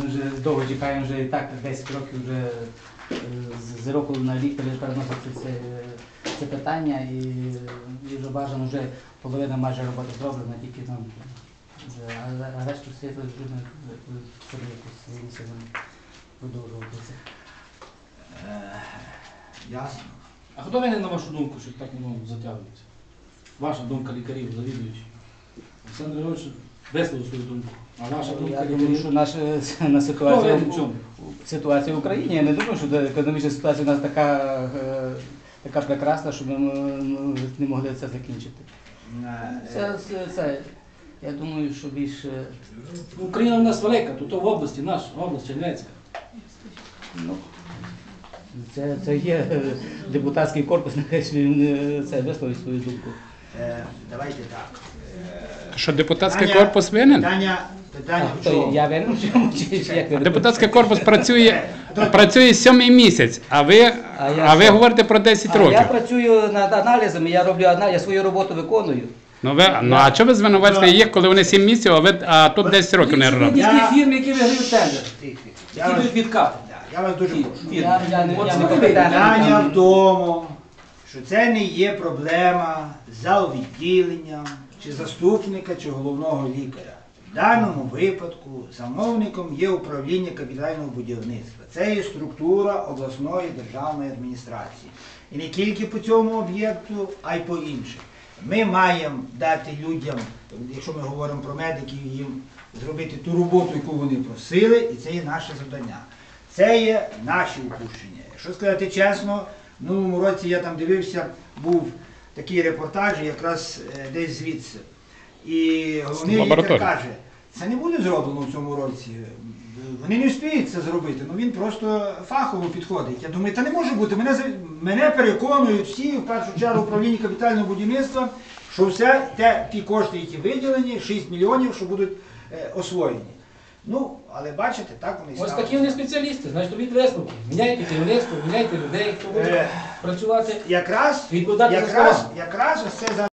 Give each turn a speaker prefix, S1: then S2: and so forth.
S1: Ми вже довго чекаємо, вже і так 10 років вже з року на рік переноситься це питання і вже бажано, вже половина майже роботи зроблена, тільки нам а решту світу вже ми собі якось мусимо продовжувати це.
S2: Ясно.
S3: А хто винен, на вашу думку, що так воно затягується? Ваша думка лікарів, завідуючих. Олександр Григорович висловив свою думку. А ваша думка
S1: Я думаю, що
S3: лікарів?
S1: наша
S3: Хто винен в чому?
S1: ситуація в Україні, я не думаю, що економічна ситуація у нас така прекрасна, що ми не могли це закінчити. Я думаю, що більше...
S3: Україна у нас велика, тут в області, наша область Чернівецька.
S1: Ну, це є депутатський корпус, нехай він це висловить свою думку.
S2: Давайте так.
S4: Що депутатський корпус винен?
S2: Питання в чому?
S1: Я винен в чому, чи як ви
S4: Депутатський корпус працює 7-й місяць, а ви говорите про 10
S1: Я
S4: років.
S1: працюю над аналізами, я роблю аналіз, я свою роботу виконую.
S4: А чого ви звинувачуєте їх, коли вони 7 місяців, а тут 10 років не роблять?
S3: Ті фірми, які виграють тендер,
S2: Тихо.
S3: які дають відкати.
S2: Я вас дуже прошу.
S1: Я не
S2: Питання
S1: компетентний.
S2: в тому, що це не є проблема залвідділення, чи заступника, чи головного лікаря. В даному випадку замовником є управління капітального будівництва. Це є структура обласної державної адміністрації. І не тільки по цьому об'єкту, а й по інших. Ми маємо дати людям, якщо ми говоримо про медиків, їм зробити ту роботу, яку вони просили, і це є наше завдання. Це є наші упущення. Якщо сказати чесно, в минулому році я там дивився, був такий репортаж, якраз десь звідси. І головний лікар каже, це не буде зроблено в цьому році. Вони не встигнуть це зробити, ну він просто фахово підходить. Я думаю, та не може бути. Мене переконують всі, в першу чергу управління капітального будівництва, що все ті кошти, які виділені, 6 мільйонів, що будуть освоєні. Ну, але бачите, так вони
S3: Ось
S2: стали.
S3: такі вони спеціалісти, значить робіть висновки. Міняйте керівництво, міняйте людей, хто буде працювати.
S2: Якраз
S3: Відповідати за слова.
S2: ось це